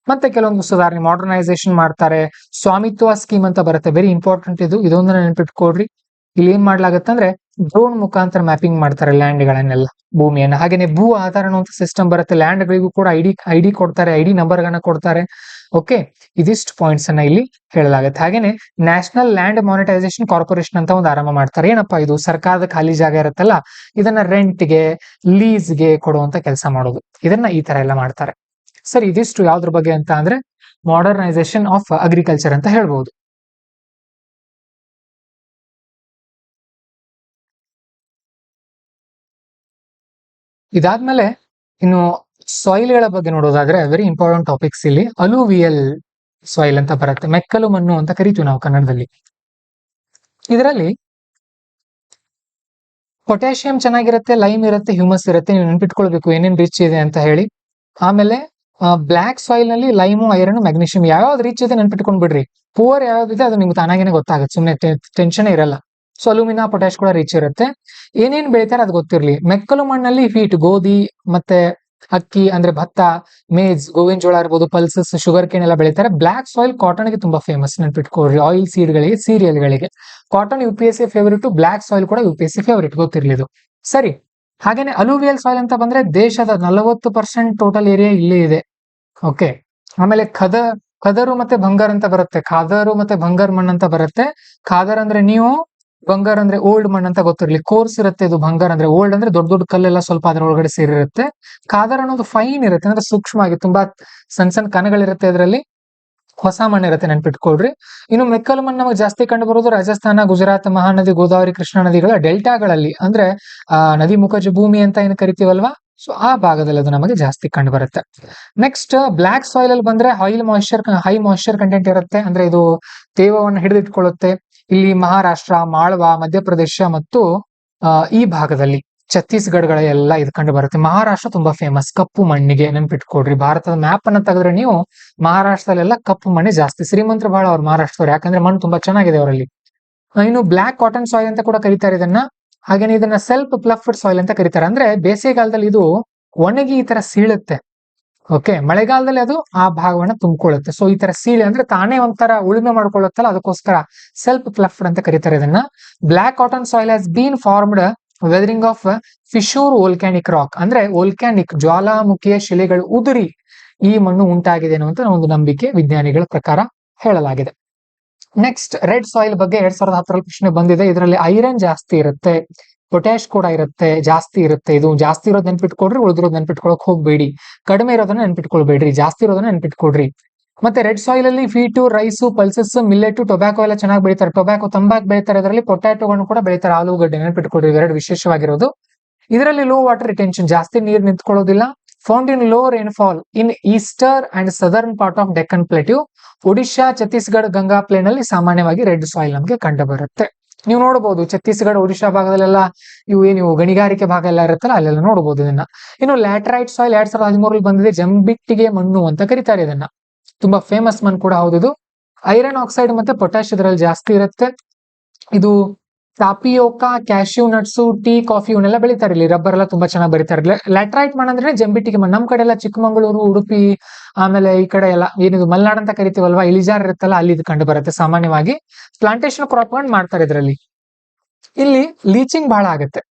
ಮತ್ತೆ ಕೆಲವೊಂದು ಸುಧಾರಣೆ, ಮಾಡರ್ನೈಸೇಷನ್ ಮಾಡ್ತಾರೆ. ಸ್ವಾಮಿತ್ವ ಸ್ಕೀಮ್ ಅಂತ ಬರುತ್ತೆ, ವೆರಿ ಇಂಪಾರ್ಟೆಂಟ್ ಇದು, ಇದೊಂದನ್ನ ನೆನ್ಪಿಟ್ಕೊಡ್ರಿ. ಇಲ್ಲಿ ಏನ್ ಮಾಡ್ಲಾಗತ್ತೆ ಅಂದ್ರೆ ಡ್ರೋನ್ ಮುಖಾಂತರ ಮ್ಯಾಪಿಂಗ್ ಮಾಡ್ತಾರೆ ಲ್ಯಾಂಡ್ ಗಳನ್ನೆಲ್ಲ, ಭೂಮಿಯನ್ನ. ಹಾಗೇನೆ ಭೂ ಆಧಾರ ಅನ್ನುವಂಥ ಸಿಸ್ಟಮ್ ಬರುತ್ತೆ. ಲ್ಯಾಂಡ್ ಗಳಿಗೂ ಕೂಡ ಐಡಿ ಕೊಡ್ತಾರೆ, ಐಡಿ ನಂಬರ್ ಗಳನ್ನ ಕೊಡ್ತಾರೆ. ಓಕೆ, ಇದಿಷ್ಟು ಪಾಯಿಂಟ್ಸ್ ಅನ್ನ ಇಲ್ಲಿ ಹೇಳಲಾಗುತ್ತೆ. ಹಾಗೇನೆ ನ್ಯಾಷನಲ್ ಲ್ಯಾಂಡ್ ಮಾನಿಟೈಸೇಷನ್ ಕಾರ್ಪೊರೇಷನ್ ಅಂತ ಒಂದು ಆರಂಭ ಮಾಡ್ತಾರೆ. ಏನಪ್ಪಾ ಇದು, ಸರ್ಕಾರದ ಖಾಲಿ ಜಾಗ ಇರುತ್ತಲ್ಲ ಇದನ್ನ ರೆಂಟ್ಗೆ, ಲೀಸ್ಗೆ ಕೊಡುವಂತ ಕೆಲಸ ಮಾಡೋದು. ಇದನ್ನ ಈ ತರ ಎಲ್ಲ ಮಾಡ್ತಾರೆ. ಸರಿ, ಇದಿಷ್ಟು ಯಾವ್ದ್ರ ಬಗ್ಗೆ ಅಂತ ಅಂದ್ರೆ ಮಾಡರ್ನೈಸೇಷನ್ ಆಫ್ ಅಗ್ರಿಕಲ್ಚರ್ ಅಂತ ಹೇಳ್ಬಹುದು. ಇದಾದ್ಮೇಲೆ ಇನ್ನು ಸಾಯಿಲ್ ಗಳ ಬಗ್ಗೆ ನೋಡೋದಾದ್ರೆ ವೆರಿ ಇಂಪಾರ್ಟೆಂಟ್ ಟಾಪಿಕ್ಸ್ ಇಲ್ಲಿ. ಅಲೂವಿಯಲ್ ಸಾಯಿಲ್ ಅಂತ ಬರುತ್ತೆ, ಮೆಕ್ಕಲು ಮಣ್ಣು ಅಂತ ಕರಿತೀವಿ ನಾವು ಕನ್ನಡದಲ್ಲಿ. ಇದರಲ್ಲಿ ಪೊಟ್ಯಾಷಿಯಂ ಚೆನ್ನಾಗಿರುತ್ತೆ, ಲೈಮ್ ಇರುತ್ತೆ, ಹ್ಯೂಮಸ್ ಇರುತ್ತೆ. ನೀವು ನೆನ್ಪಿಟ್ಕೊಳ್ಬೇಕು ಏನೇನ್ ರಿಚ್ ಇದೆ ಅಂತ ಹೇಳಿ. ಆಮೇಲೆ ಬ್ಲಾಕ್ ಸಾಯಿಲ್ ನಲ್ಲಿ ಲೈಮು, ಐರನ್, ಮ್ಯಾಗ್ನೀಷಿಯಂ ಯಾವ್ದು ರಿಚ್ ಇದೆ ನೆನ್ಪಿಟ್ಕೊಂಡ್ ಬಿಡ್ರಿ. ಪೂರ್ ಯಾವ್ದಿದೆ ಅದು ನಿಮ್ಗೆ ತಾನಾಗೇನೆ ಗೊತ್ತಾಗುತ್ತೆ, ಸುಮ್ನೆ ಟೆನ್ಷನ್ ಇರಲ್ಲ. ಸೊ ಅಲ್ಯೂಮಿನಾ, ಪೊಟ್ಯಾಶ್ ಕೂಡ ರಿಚ್ ಇರುತ್ತೆ. ಏನೇನ್ ಬೆಳಿತಾರೆ ಅದು ಗೊತ್ತಿರ್ಲಿ. ಮೆಕ್ಕಲು ಮಣ್ಣಲ್ಲಿ ವೀಟ್, ಗೋಧಿ, ಮತ್ತೆ ಅಕ್ಕಿ ಅಂದ್ರೆ ಭತ್ತ, ಮೇಜ್, ಗೋವಿನ ಜೋಳ ಇರ್ಬೋದು, ಪಲ್ಸಸ್, ಶುಗರ್ ಕೇನ್ ಎಲ್ಲ ಬೆಳಿತಾರೆ. ಬ್ಲಾಕ್ ಸಾಯಿಲ್ ಕಾಟನ್ ಗೆ ತುಂಬಾ ಫೇಮಸ್, ನೆನ್ಪಿಟ್ಕೊಳ್ರಿ. ಆಯಿಲ್ ಸೀಡ್ ಗಳಿಗೆ, ಸೀರಿಯಲ್ ಗಳಿಗೆ. Cotton UPSC favourite, block soil ಕೂಡ UPSC ಫೇವರಿಟ್, ಗೊತ್ತಿರ್ಲಿದು. ಸರಿ, ಹಾಗೇನೆ ಅಲೂವಿಯಲ್ ಸಾಯಿಲ್ ಅಂತ ಬಂದ್ರೆ ದೇಶದ 40% ಟೋಟಲ್ ಏರಿಯಾ ಇಲ್ಲೇ ಇದೆ. ಓಕೆ, ಆಮೇಲೆ ಖದರು ಮತ್ತೆ ಬಂಗಾರ್ ಅಂತ ಬರುತ್ತೆ. ಖಾದರು ಮತ್ತೆ ಬಂಗಾರ್ ಮಣ್ಣು ಅಂತ ಬರುತ್ತೆ. ಖಾದರ್ ಅಂದ್ರೆ ನೀವು, ಬಂಗಾರ್ ಅಂದ್ರೆ ಓಲ್ಡ್ ಮಣ್ಣು ಅಂತ ಗೊತ್ತಿರ್ಲಿ. ಕೋರ್ಸ್ ಇರುತ್ತೆ ಇದು. ಬಂಗಾರ್ ಅಂದ್ರೆ ಓಲ್ಡ್ ಅಂದ್ರೆ ದೊಡ್ಡ ದೊಡ್ಡ ಕಲ್ಲೆಲ್ಲ ಸ್ವಲ್ಪ ಅದರೊಳಗಡೆ ಸೇರಿರುತ್ತೆ. ಖಾದರ್ ಅನ್ನೋದು ಫೈನ್ ಇರುತ್ತೆ, ಅಂದ್ರೆ ಸೂಕ್ಷ್ಮವಾಗಿ ತುಂಬಾ ಸಣ್ಣ ಸಣ್ಣ ಕಣಗಳಿರುತ್ತೆ ಅದರಲ್ಲಿ. ಹೊಸ ಮಣ್ಣು ಇರುತ್ತೆ, ನೆನ್ಪಿಟ್ಕೊಳ್ರಿ. ಇನ್ನು ಮೆಕ್ಕಲು ಮಣ್ಣು ನಮಗೆ ಜಾಸ್ತಿ ಕಂಡು ಬರೋದು ರಾಜಸ್ಥಾನ, ಗುಜರಾತ್, ಮಹಾನದಿ, ಗೋದಾವರಿ, ಕೃಷ್ಣಾ ನದಿಗಳ ಡೆಲ್ಟಾಗಳಲ್ಲಿ, ಅಂದ್ರೆ ನದಿ ಮುಖಜ ಭೂಮಿ ಅಂತ ಏನು ಕರಿತೀವಲ್ವಾ, ಸೊ ಆ ಭಾಗದಲ್ಲಿ ಅದು ನಮಗೆ ಜಾಸ್ತಿ ಕಂಡು ಬರುತ್ತೆ. ನೆಕ್ಸ್ಟ್ ಬ್ಲಾಕ್ ಸಾಯಿಲ್ ಅಲ್ಲಿ ಬಂದ್ರೆ ಹೈ ಮಾಯಿಶ್ಚರ್ ಕಂಟೆಂಟ್ ಇರುತ್ತೆ, ಅಂದ್ರೆ ಇದು ತೇವವನ್ನು ಹಿಡಿದಿಟ್ಕೊಳ್ಳುತ್ತೆ. ಇಲ್ಲಿ ಮಹಾರಾಷ್ಟ್ರ, ಮಾಳ್ವಾ, ಮಧ್ಯಪ್ರದೇಶ ಮತ್ತು ಈ ಭಾಗದಲ್ಲಿ ಛತ್ತೀಸ್ಗಢಗಳ ಎಲ್ಲ ಇದು ಕಂಡು ಬರುತ್ತೆ. ಮಹಾರಾಷ್ಟ್ರ ತುಂಬಾ ಫೇಮಸ್ ಕಪ್ಪು ಮಣ್ಣಿಗೆ, ನೆನ್ಪಿಟ್ಕೊಡ್ರಿ. ಭಾರತದ ಮ್ಯಾಪ್ ಅನ್ನ ತೆಗೆದ್ರೆ ನೀವು ಮಹಾರಾಷ್ಟ್ರದಲ್ಲೆಲ್ಲ ಕಪ್ಪು ಮಣ್ಣೆ ಜಾಸ್ತಿ. ಶ್ರೀಮಂತರು ಬಹಳ ಅವ್ರು ಮಹಾರಾಷ್ಟ್ರದವ್ರು, ಯಾಕಂದ್ರೆ ಮಣ್ಣು ತುಂಬಾ ಚೆನ್ನಾಗಿದೆ ಅವರಲ್ಲಿ. ಇನ್ನು ಬ್ಲಾಕ್ ಕಾಟನ್ ಸಾಯಿಲ್ ಅಂತ ಕೂಡ ಕರೀತಾರೆ ಇದನ್ನ. ಹಾಗೇನೆ ಇದನ್ನ ಸೆಲ್ಫ್ ಪ್ಲಫ್ಡ್ ಸಾಯಿಲ್ ಅಂತ ಕರೀತಾರೆ. ಅಂದ್ರೆ ಬೇಸಿಗೆಗಾಲದಲ್ಲಿ ಇದು ಒಣಗಿ ಈ ತರ ಸೀಳುತ್ತೆ. ಓಕೆ, ಮಳೆಗಾಲದಲ್ಲಿ ಅದು ಆ ಭಾಗವನ್ನ ತುಂಬಿಕೊಳ್ಳುತ್ತೆ. ಸೊ ಈ ತರ ಸೀಳೆ ಅಂದ್ರೆ ತಾನೇ ಒಂಥರ ಉಳುಮೆ ಮಾಡ್ಕೊಳ್ಳುತ್ತಲ್ಲ, ಅದಕ್ಕೋಸ್ಕರ ಸೆಲ್ಫ್ ಪ್ಲಫ್ಡ್ ಅಂತ ಕರೀತಾರೆ ಇದನ್ನ. Black cotton soil has been formed weathering of fissure volcanic rock, ಅಂದ್ರೆ ವೋಲ್ಕ್ಯಾನಿಕ್ ಜ್ವಾಲಾಮುಖಿಯ ಶಿಲೆಗಳು ಉದುರಿ ಈ ಮಣ್ಣು ಉಂಟಾಗಿದೆ ಅನ್ನುವಂತ ಒಂದು ನಂಬಿಕೆ ವಿಜ್ಞಾನಿಗಳ ಪ್ರಕಾರ ಹೇಳಲಾಗಿದೆ. ನೆಕ್ಸ್ಟ್ ರೆಡ್ ಸಾಯಿಲ್ ಬಗ್ಗೆ 2010ರಲ್ಲಿ ಪ್ರಶ್ನೆ ಬಂದಿದೆ. ಇದರಲ್ಲಿ ಐರನ್ ಜಾಸ್ತಿ ಇರುತ್ತೆ, ಪೊಟ್ಯಾಶ್ ಕೂಡ ಇರುತ್ತೆ, ಜಾಸ್ತಿ ಇರುತ್ತೆ. ಇದು ಜಾಸ್ತಿ ಇರೋದು ನೆನ್ಪಿಟ್ಕೊಡ್ರಿ, ಉಳಿದಿರೋದು ನೆನ್ಪಿಟ್ಕೊಳಕ್ ಹೋಗ್ಬೇಡಿ. ಕಡಿಮೆ ಇರೋದನ್ನ ನೆನ್ಪಿಟ್ಕೊಳ್ಬೇಡ್ರಿ, ಜಾಸ್ತಿ ಇರೋದನ್ನ ನೆನ್ಪಿಟ್ಕೊಡ್ರಿ. ಮತ್ತೆ ರೆಡ್ ಸಾಯಿಲ್ ಅಲ್ಲಿ ವೀಟು, ರೈಸು, ಪಲ್ಸಸ್, ಮಿಲ್ಲೆಟ್, ಟೊಬ್ಯಾಕೋ ಎಲ್ಲ ಚೆನ್ನಾಗಿ ಬೆಳಿತಾರೆ. ಟೊಬ್ಯಾಕೋ ತಂಬಾಕ್ ಬೆಳಿತಾರೆ. ಇದರಲ್ಲಿ ಪೊಟ್ಯಾಟೋಗಳನ್ನು ಕೂಡ ಬೆಳಿತಾರೆ, ಆಲೂಗಡ್ಡೆ, ನೆನ್ಪಿಟ್ಕೊಡ್ರಿ. ಇವೆರಡು ವಿಶೇಷವಾಗಿರೋದು. ಇದರಲ್ಲಿ ಲೋ ವಾಟರ್ ರಿಟೆನ್ಷನ್, ಜಾಸ್ತಿ ನೀರು ನಿಂತ್ಕೊಳ್ಳೋದಿಲ್ಲ. Found in low rainfall in eastern and southern part of Deccan plateau. Odisha, Chhattisgarh, Ganga plain ಅಲ್ಲಿ ಸಾಮಾನ್ಯವಾಗಿ ರೆಡ್ ಸಾಯಿಲ್ ನಮಗೆ ಕಂಡು ಬರುತ್ತೆ. ನೀವು ನೋಡಬಹುದು ಛತ್ತೀಸ್ಗಢ, ಒಡಿಶಾ ಭಾಗದಲ್ಲೆಲ್ಲ ನೀವು ಗಣಿಗಾರಿಕೆ ಭಾಗ ಎಲ್ಲ ಇರುತ್ತಲ್ಲ, ಅಲ್ಲೆಲ್ಲ ನೋಡಬಹುದು ಇದನ್ನ. ಇನ್ನು ಲ್ಯಾಟರೈಟ್ ಸಾಯಿಲ್ 2013ರಲ್ಲಿ ಬಂದಿದೆ. ಜಂಬಿಟ್ಟಿಗೆ ಮಣ್ಣು ಅಂತ ಕರೀತಾರೆ ಇದನ್ನ. ತುಂಬಾ ಫೇಮಸ್ ಮಣ್ಣು ಕೂಡ ಹೌದು ಇದು. ಐರನ್ ಆಕ್ಸೈಡ್ ಮತ್ತೆ ಪೊಟ್ಯಾಶ್ ಇದರಲ್ಲಿ ಜಾಸ್ತಿ ಇರುತ್ತೆ. ಇದು ಟಾಪಿಯೋಕಾ, ಕ್ಯಾಶ್ಯೂ ನಟ್ಸು, ಟೀ, ಕಾಫಿ ಇವನ್ನೆಲ್ಲ ಬೆಳಿತಾರೆ. ಇಲ್ಲಿ ರಬ್ಬರ್ ಎಲ್ಲ ತುಂಬಾ ಚೆನ್ನಾಗಿ ಬೆಳಿತಾರೆ. ಲ್ಯಾಟ್ರೈಟ್ ಮಣ್ಣು ಅಂದ್ರೆ ಜಂಬಿಟ್ಟಿಗೆ ಮಣ್ಣು. ನಮ್ ಕಡೆ ಎಲ್ಲ ಚಿಕ್ಕಮಂಗಳೂರು, ಉಡುಪಿ, ಆಮೇಲೆ ಈ ಕಡೆ ಎಲ್ಲ ಏನಿದು ಮಲೆನಾಡು ಅಂತ ಕರಿತೀವಲ್ವಾ, ಇಳಿಜಾರ್ ಇರುತ್ತಲ್ಲ ಅಲ್ಲಿ ಇದು ಕಂಡು ಬರುತ್ತೆ ಸಾಮಾನ್ಯವಾಗಿ. ಪ್ಲಾಂಟೇಶನ್ ಕ್ರಾಪ್ ಮಾಡ್ತಾರೆ ಇದರಲ್ಲಿ. ಇಲ್ಲಿ ಲೀಚಿಂಗ್ ಬಹಳ ಆಗುತ್ತೆ.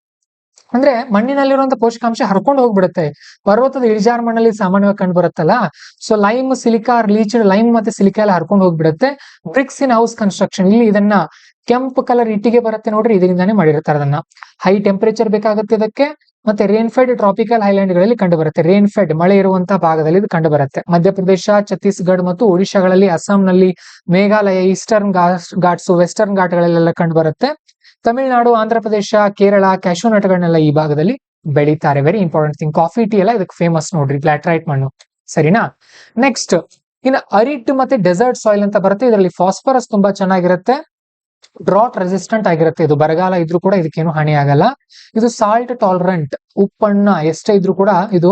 ಅಂದ್ರೆ ಮಣ್ಣಿನಲ್ಲಿರುವಂತ ಪೋಷಕಾಂಶ ಹರ್ಕೊಂಡು ಹೋಗ್ಬಿಡುತ್ತೆ. ಪರ್ವತದ ಇಳಿಜಾರು ಮಣ್ಣಲ್ಲಿ ಸಾಮಾನ್ಯವಾಗಿ ಕಂಡು ಬರುತ್ತಲ್ಲ, ಸೊ ಲೈಮ್, ಸಿಲಿಕಾ, ಲೀಚ್ಡ್ ಲೈಮ್ ಮತ್ತೆ ಸಿಲಿಕಾ ಎಲ್ಲ ಹರ್ಕೊಂಡು ಹೋಗ್ಬಿಡುತ್ತೆ. ಬ್ರಿಕ್ಸ್ ಇನ್ ಹೌಸ್ ಕನ್ಸ್ಟ್ರಕ್ಷನ್, ಇಲ್ಲಿ ಇದನ್ನ ಕೆಂಪು ಕಲರ್ ಇಟ್ಟಿಗೆ ಬರುತ್ತೆ ನೋಡ್ರಿ, ಇದರಿಂದಾನೇ ಮಾಡಿರ್ತಾರೆ ಅದನ್ನ. ಹೈ ಟೆಂಪರೇಚರ್ ಬೇಕಾಗುತ್ತೆ ಇದಕ್ಕೆ. ಮತ್ತೆ ರೇನ್ಫೆಡ್ ಟ್ರಾಪಿಕಲ್ ಹೈಲ್ಯಾಂಡ್ ಗಳಲ್ಲಿ ಕಂಡು ಬರುತ್ತೆ. ರೇನ್ಫೆಡ್ ಮಳೆ ಇರುವಂತಹ ಭಾಗದಲ್ಲಿ ಇದು ಕಂಡು ಬರುತ್ತೆ. ಮಧ್ಯಪ್ರದೇಶ, ಛತ್ತೀಸ್ಗಢ ಮತ್ತು ಒಡಿಶಾಗಳಲ್ಲಿ, ಅಸ್ಸಾಂನಲ್ಲಿ, ಮೇಘಾಲಯ, ಈಸ್ಟರ್ನ್ ಘಾಟ್ಸ್, ವೆಸ್ಟರ್ನ್ ಘಾಟ್ಗಳಲ್ಲೆಲ್ಲ ಕಂಡು ಬರುತ್ತೆ. ತಮಿಳುನಾಡು, ಆಂಧ್ರ ಪ್ರದೇಶ, ಕೇರಳ ಕ್ಯಾಶ್ಯೂ ನಟ್ಗಳನ್ನೆಲ್ಲ ಈ ಭಾಗದಲ್ಲಿ ಬೆಳೀತಾರೆ. Very important thing. Coffee tea ಎಲ್ಲ ಇದಕ್ಕೆ ಫೇಮಸ್ ನೋಡ್ರಿ, ಲ್ಯಾಟ್ರೈಟ್ ಮಣ್ಣು. ಸರಿನಾ? ನೆಕ್ಸ್ಟ್ ಇನ್ನು ಅರಿಡ್ ಮತ್ತೆ ಡೆಸರ್ಟ್ ಸಾಯಿಲ್ ಅಂತ ಬರುತ್ತೆ. ಇದರಲ್ಲಿ ಫಾಸ್ಫರಸ್ ತುಂಬಾ ಚೆನ್ನಾಗಿರುತ್ತೆ. ಡ್ರಾಟ್ ರೆಸಿಸ್ಟೆಂಟ್ ಆಗಿರುತ್ತೆ. ಇದು ಬರಗಾಲ ಇದ್ರೂ ಕೂಡ ಇದಕ್ಕೇನು ಹಾನಿ ಆಗಲ್ಲ. ಇದು ಸಾಲ್ಟ್ ಟಾಲರೆಂಟ್, ಉಪ್ಪನ್ನ ಎಷ್ಟೇ ಇದ್ರೂ ಕೂಡ ಇದು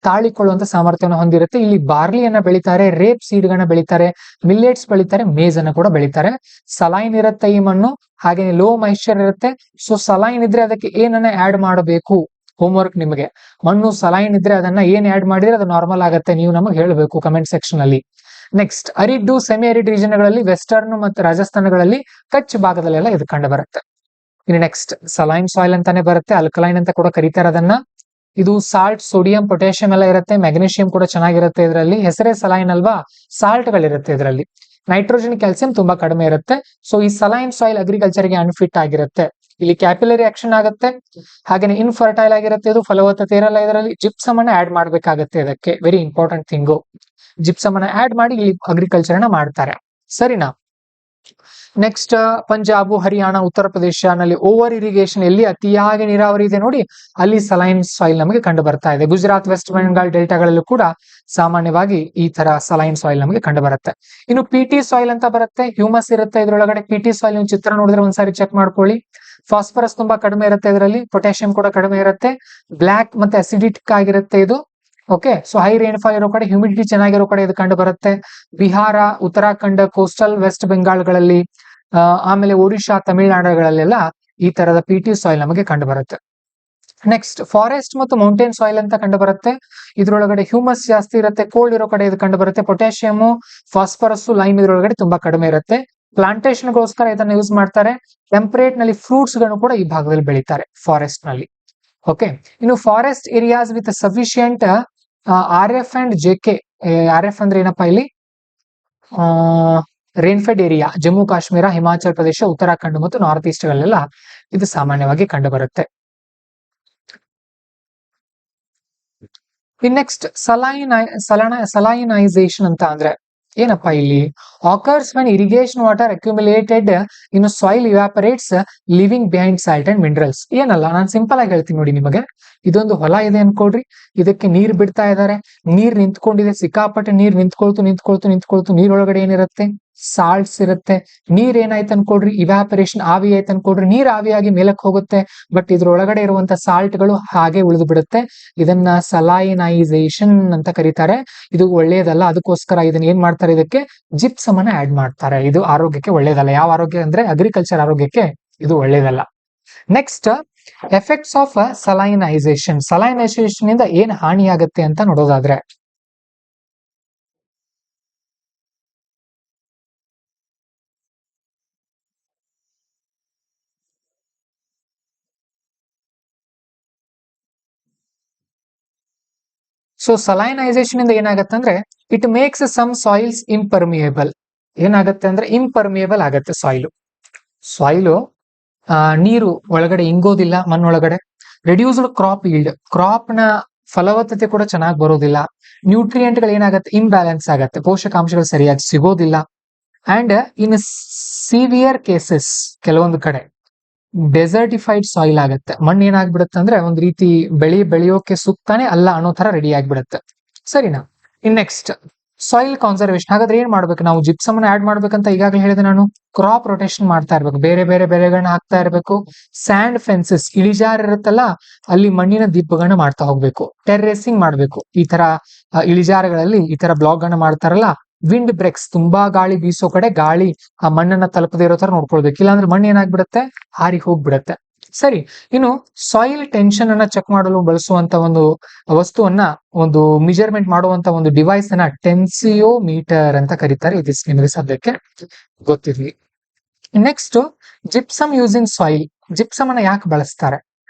ತಾಳಿಕೊಳ್ಳುವಂತ ಸಾಮರ್ಥ್ಯವನ್ನು ಹೊಂದಿರುತ್ತೆ. ಇಲ್ಲಿ ಬಾರ್ಲಿಯನ್ನ ಬೆಳಿತಾರೆ, ರೇಪ್ ಸೀಡ್ ಗಳನ್ನ ಬೆಳಿತಾರೆ, ಮಿಲ್ಲೆಟ್ಸ್ ಬೆಳಿತಾರೆ, ಮೇಜ್ ಅನ್ನ ಕೂಡ ಬೆಳಿತಾರೆ. ಸಲೈನ್ ಇರುತ್ತೆ ಈ ಮಣ್ಣು, ಹಾಗೆ ಲೋ ಮಾಯಿಶ್ಚರ್ ಇರುತ್ತೆ. ಸೊ ಸಲೈನ್ ಇದ್ರೆ ಅದಕ್ಕೆ ಏನನ್ನ ಆಡ್ ಮಾಡಬೇಕು, ಹೋಮ್ವರ್ಕ್ ನಿಮಗೆ. ಮಣ್ಣು ಸಲೈನ್ ಇದ್ರೆ ಅದನ್ನ ಏನ್ ಆಡ್ ಮಾಡಿದ್ರೆ ಅದು ನಾರ್ಮಲ್ ಆಗುತ್ತೆ, ನೀವು ನಮಗೆ ಹೇಳಬೇಕು ಕಮೆಂಟ್ ಸೆಕ್ಷನ್ ಅಲ್ಲಿ. ನೆಕ್ಸ್ಟ್ ಅರಿಡ್, ಸೆಮಿ ಅರಿಡ್ ರೀಜನ್ಗಳಲ್ಲಿ, ವೆಸ್ಟರ್ನ್ ಮತ್ತು ರಾಜಸ್ಥಾನಗಳಲ್ಲಿ, ಕಚ್ ಭಾಗದಲ್ಲೆಲ್ಲ ಇದು ಕಂಡು ಬರುತ್ತೆ. ಇನ್ನು ನೆಕ್ಸ್ಟ್ ಸಲೈನ್ ಸಾಯಿಲ್ ಅಂತಾನೆ ಬರುತ್ತೆ, ಅಲ್ಕಲೈನ್ ಅಂತ ಕೂಡ ಕರೀತಾರೆ ಅದನ್ನ. ಇದು ಸಾಲ್ಟ್, ಸೋಡಿಯಂ, ಪೊಟ್ಯಾಷಿಯಂ ಎಲ್ಲ ಇರುತ್ತೆ. ಮ್ಯಾಗ್ನೀಷಿಯಂ ಕೂಡ ಚೆನ್ನಾಗಿರುತ್ತೆ ಇದರಲ್ಲಿ. ಹೆಸರೇ ಸಲೈನ್ ಅಲ್ವಾ, ಸಾಲ್ಟ್ ಗಳಿರುತ್ತೆ ಇದರಲ್ಲಿ. ನೈಟ್ರೋಜನ್, ಕ್ಯಾಲ್ಸಿಯಂ ತುಂಬಾ ಕಡಿಮೆ ಇರುತ್ತೆ. ಸೊ ಈ ಸಲೈನ್ ಸಾಯಿಲ್ ಅಗ್ರಿಕಲ್ಚರ್ ಗೆ ಅನ್ಫಿಟ್ ಆಗಿರುತ್ತೆ. ಇಲ್ಲಿ ಕ್ಯಾಪಿಲರಿ ಆಕ್ಷನ್ ಆಗುತ್ತೆ, ಹಾಗೇನೆ ಇನ್ಫರ್ಟೈಲ್ ಆಗಿರುತ್ತೆ. ಇದು ಫಲವತ್ತತೆ ಇರಲ್ಲ ಇದರಲ್ಲಿ. ಜಿಪ್ಸಮ್ ಅನ್ನ ಆಡ್ ಮಾಡ್ಬೇಕಾಗತ್ತೆ ಇದಕ್ಕೆ, ವೆರಿ ಇಂಪಾರ್ಟೆಂಟ್ ಥಿಂಗು. ಜಿಪ್ಸಮ್ ಅನ್ನ ಆಡ್ ಮಾಡಿ ಇಲ್ಲಿ ಅಗ್ರಿಕಲ್ಚರ್ ನ ಮಾಡ್ತಾರೆ. ಸರಿನಾ? ನೆಕ್ಸ್ಟ್ ಪಂಜಾಬ್, ಹರಿಯಾಣ, ಉತ್ತರ ಪ್ರದೇಶನಲ್ಲಿ ಓವರ್ ಇರಿಗೇಷನ್, ಎಲ್ಲಿ ಅತಿಯಾಗಿ ನೀರಾವರಿ ಇದೆ ನೋಡಿ, ಅಲ್ಲಿ ಸಲೈನ್ ಸಾಯಿಲ್ ನಮಗೆ ಕಂಡು ಬರ್ತಾ ಇದೆ. ಗುಜರಾತ್, ವೆಸ್ಟ್ ಬೆಂಗಾಲ್ ಡೆಲ್ಟಾಗಳಲ್ಲೂ ಕೂಡ ಸಾಮಾನ್ಯವಾಗಿ ಈ ತರ ಸಲೈನ್ ಸಾಯಿಲ್ ನಮಗೆ ಕಂಡು ಬರುತ್ತೆ. ಇನ್ನು ಪಿಟಿ ಸಾಯಿಲ್ ಅಂತ ಬರುತ್ತೆ, ಹ್ಯೂಮಸ್ ಇರುತ್ತೆ ಇದ್ರೊಳಗಡೆ. ಪಿಟಿ ಸಾಯಿಲ್ ನೀವು ಚಿತ್ರ ನೋಡಿದ್ರೆ ಒಂದ್ಸಾರಿ ಚೆಕ್ ಮಾಡ್ಕೊಳ್ಳಿ. ಫಾಸ್ಫರಸ್ ತುಂಬಾ ಕಡಿಮೆ ಇರುತ್ತೆ ಇದರಲ್ಲಿ, ಪೊಟ್ಯಾಷಿಯಂ ಕೂಡ ಕಡಿಮೆ ಇರುತ್ತೆ, ಬ್ಲಾಕ್ ಮತ್ತೆ ಅಸಿಡಿಕ್ ಆಗಿರುತ್ತೆ ಇದು. ಓಕೆ, ಸೊ ಹೈ ರೈನ್ಫಾಲ್ ಇರೋ ಕಡೆ, ಹ್ಯೂಮಿಡಿಟಿ ಚೆನ್ನಾಗಿರೋ ಕಡೆ ಇದು ಕಂಡು ಬರುತ್ತೆ. ಬಿಹಾರ, ಉತ್ತರಾಖಂಡ, ಕೋಸ್ಟಲ್ ವೆಸ್ಟ್ ಬೆಂಗಾಲ್ಗಳಲ್ಲಿ, ಆಮೇಲೆ ಒಡಿಶಾ, ತಮಿಳುನಾಡುಗಳಲ್ಲೆಲ್ಲ ಈ ತರದ ಪಿಟಿ ಸಾಯಿಲ್ ನಮಗೆ ಕಂಡು ಬರುತ್ತೆ. ನೆಕ್ಸ್ಟ್ ಫಾರೆಸ್ಟ್ ಮತ್ತು ಮೌಂಟೇನ್ ಸಾಯಿಲ್ ಅಂತ ಕಂಡು ಬರುತ್ತೆ. ಇದ್ರೊಳಗಡೆ ಹ್ಯೂಮಸ್ ಜಾಸ್ತಿ ಇರುತ್ತೆ, ಕೋಲ್ಡ್ ಇರೋ ಕಡೆ ಇದು ಕಂಡು ಬರುತ್ತೆ. ಪೊಟ್ಯಾಷಿಯಂ, ಫಾಸ್ಫರಸ್, ಲೈಮ್ ಇದ್ರೊಳಗಡೆ ತುಂಬಾ ಕಡಿಮೆ ಇರುತ್ತೆ. ಪ್ಲಾಂಟೇಶನ್ ಗೋಸ್ಕರ ಇದನ್ನ ಯೂಸ್ ಮಾಡ್ತಾರೆ. ಟೆಂಪರೇಟ್ ನಲ್ಲಿ ಫ್ರೂಟ್ಸ್ ಗಳನ್ನು ಕೂಡ ಈ ಭಾಗದಲ್ಲಿ ಬೆಳೀತಾರೆ ಫಾರೆಸ್ಟ್ ನಲ್ಲಿ. ಓಕೆ, ಇನ್ನು forest areas with sufficient RF and JK. RF ಅಂದ್ರೆ ಏನಪ್ಪಾ ಇಲ್ಲಿ, ರೇನ್ಫೆಡ್ ಏರಿಯಾ, ಜಮ್ಮು ಕಾಶ್ಮೀರ, ಹಿಮಾಚಲ ಪ್ರದೇಶ, ಉತ್ತರಾಖಂಡ ಮತ್ತು ನಾರ್ತ್ ಈಸ್ಟ್ ಗಳಲ್ಲೆಲ್ಲ ಇದು ಸಾಮಾನ್ಯವಾಗಿ ಕಂಡು ಬರುತ್ತೆ. ನೆಕ್ಸ್ಟ್ ಸಲೈನೈಸೇಷನ್ ಅಂತ ಅಂದ್ರೆ ಏನಪ್ಪಾ ಇಲ್ಲಿ, occurs when irrigation water accumulated in soil evaporates leaving behind salt and minerals. ಏನಲ್ಲ, ನಾನು ಸಿಂಪಲ್ ಆಗಿ ಹೇಳ್ತೀನಿ ನೋಡಿ ನಿಮಗೆ. ಇದೊಂದು ಹೊಲ ಇದೆ ಅನ್ಕೊಳ್ರಿ, ಇದಕ್ಕೆ ನೀರ್ ಬಿಡ್ತಾ ಇದ್ದಾರೆ, ನೀರ್ ನಿಂತ್ಕೊಂಡಿದೆ, ಸಿಕ್ಕಾಪಟ್ಟೆ ನೀರ್ ನಿಂತ್ಕೊಳ್ತು. ನೀರೊಳಗಡೆ ಏನಿರುತ್ತೆ, ಸಾಲ್ಟ್ಸ್ ಇರುತ್ತೆ. ನೀರ್ ಏನಾಯ್ತು ಅನ್ಕೊಳ್ರಿ, ಇವ್ಯಾಪರೇಷನ್, ಆವಿ ಆಯ್ತು ಅನ್ಕೊಳ್ರಿ, ನೀರ್ ಆವಿಯಾಗಿ ಮೇಲಕ್ಕೆ ಹೋಗುತ್ತೆ. ಬಟ್ ಇದ್ರೊಳಗಡೆ ಇರುವಂತ ಸಾಲ್ಟ್ ಗಳು ಹಾಗೆ ಉಳಿದು ಬಿಡುತ್ತೆ. ಇದನ್ನ ಸಲೈನೈಸೇಷನ್ ಅಂತ ಕರೀತಾರೆ. ಇದು ಒಳ್ಳೆಯದಲ್ಲ, ಅದಕ್ಕೋಸ್ಕರ ಇದನ್ನ ಏನ್ ಮಾಡ್ತಾರೆ, ಇದಕ್ಕೆ ಜಿಪ್ಸಮ್ ಅನ್ನ ಆಡ್ ಮಾಡ್ತಾರೆ. ಇದು ಆರೋಗ್ಯಕ್ಕೆ ಒಳ್ಳೇದಲ್ಲ. ಯಾವ ಆರೋಗ್ಯ ಅಂದ್ರೆ ಅಗ್ರಿಕಲ್ಚರ್ ಆರೋಗ್ಯಕ್ಕೆ ಇದು ಒಳ್ಳೇದಲ್ಲ. Next effects of salinisation. Salinisation ಇಂದ ಏನ್ ಹಾನಿ ಆಗುತ್ತೆ ಅಂತ ನೋಡೋದಾದ್ರೆ, ಸೊ ಸಲೈನೈಸೇಷನ್ ಇಂದ ಏನಾಗುತ್ತೆ ಅಂದ್ರೆ, ಇಟ್ ಮೇಕ್ಸ್ ಸಮ್ ಸಾಯಿಲ್ಸ್ ಇಂಪರ್ಮಿಯೇಬಲ್. ಏನಾಗುತ್ತೆ ಅಂದ್ರೆ ಇಂಪರ್ಮಿಯೇಬಲ್ ಆಗತ್ತೆ ಸಾಯಿಲು. ನೀರು ಒಳಗಡೆ ಇಂಗೋದಿಲ್ಲ ಮಣ್ಣೊಳಗಡೆ. ರೆಡ್ಯೂಸ್ಡ್ ಕ್ರಾಪ್ ಈಲ್ಡ್, ಕ್ರಾಪ್ ನ ಫಲವತ್ತತೆ ಕೂಡ ಚೆನ್ನಾಗಿ ಬರೋದಿಲ್ಲ. ನ್ಯೂಟ್ರಿಯೆಂಟ್ ಗಳು ಏನಾಗುತ್ತೆ, ಇಂಬ್ಯಾಲೆನ್ಸ್ ಆಗತ್ತೆ, ಪೋಷಕಾಂಶಗಳು ಸರಿಯಾಗಿ ಸಿಗೋದಿಲ್ಲ. ಅಂಡ್ ಇನ್ ಸಿವಿಯರ್ ಕೇಸಸ್ ಕೆಲವೊಂದು ಕಡೆ ಡೆಸರ್ಟಿಫೈಡ್ ಸಾಯಿಲ್ ಆಗುತ್ತೆ. ಮಣ್ಣು ಏನಾಗ್ಬಿಡುತ್ತೆ ಅಂದ್ರೆ ಒಂದ್ ರೀತಿ ಬೆಳೆಯೋಕೆ ಸೂಕ್ತಾನೆ ಅಲ್ಲ ಅನ್ನೋ ತರ ರೆಡಿ ಆಗ್ಬಿಡುತ್ತೆ. ಸರಿನಾ? ಇನ್ ನೆಕ್ಸ್ಟ್ ಸಾಯಿಲ್ ಕಾನ್ಸರ್ವೇಷನ್. ಹಾಗಾದ್ರೆ ಏನ್ ಮಾಡ್ಬೇಕು ನಾವು, ಜಿಪ್ಸಮ್ ಅನ್ನ ಆಡ್ ಮಾಡ್ಬೇಕಂತ ಈಗಾಗಲೇ ಹೇಳಿದೆ ನಾನು. ಕ್ರಾಪ್ ರೊಟೇಷನ್ ಮಾಡ್ತಾ ಇರ್ಬೇಕು, ಬೇರೆ ಬೇರೆ ಬೆಳೆಗಳನ್ನ ಹಾಕ್ತಾ ಇರ್ಬೇಕು. ಸ್ಯಾಂಡ್ ಫೆನ್ಸಸ್, ಇಳಿಜಾರ್ ಇರುತ್ತಲ್ಲ ಅಲ್ಲಿ ಮಣ್ಣಿನ ದಿಬ್ಬಗಳನ್ನ ಮಾಡ್ತಾ ಹೋಗ್ಬೇಕು. ಟೆರ್ರೇಸಿಂಗ್ ಮಾಡ್ಬೇಕು. ಈ ತರ ಇಳಿಜಾರುಗಳಲ್ಲಿ ಈ ತರ ಬ್ಲಾಕ್ ಗಳನ್ನ ಮಾಡ್ತಾರಲ್ಲ, ವಿಂಡ್ ಬ್ರೇಕ್ಸ್, ತುಂಬಾ ಗಾಳಿ ಬೀಸೋ ಕಡೆ ಗಾಳಿ ಆ ಮಣ್ಣನ್ನ ತಲುಪದೇ ಇರೋ ತರ ನೋಡ್ಕೊಳ್ಬೇಕು, ಇಲ್ಲಾಂದ್ರೆ ಮಣ್ಣು ಏನಾಗ್ಬಿಡುತ್ತೆ, ಹಾರಿ ಹೋಗ್ಬಿಡತ್ತೆ. ಸರಿ, ಇನ್ನು ಸಾಯಿಲ್ ಟೆನ್ಷನ್ ಅನ್ನ ಚೆಕ್ ಮಾಡಲು ಬಳಸುವಂತ ಒಂದು ವಸ್ತುವನ್ನ, ಒಂದು ಮೆಜರ್ಮೆಂಟ್ ಮಾಡುವಂತ ಒಂದು ಡಿವೈಸ್ ಅನ್ನ ಟೆನ್ಸಿಯೋಮೀಟರ್ ಅಂತ ಕರೀತಾರೆ. ಇದಿಷ್ಟು ನಿಮಗೆ ಸದ್ಯಕ್ಕೆ ಗೊತ್ತಿರ್ಲಿ. Next, gypsum use in soil. Gypsum ಅನ್ನ ಯಾಕೆ ಬಳಸ್ತಾರೆ?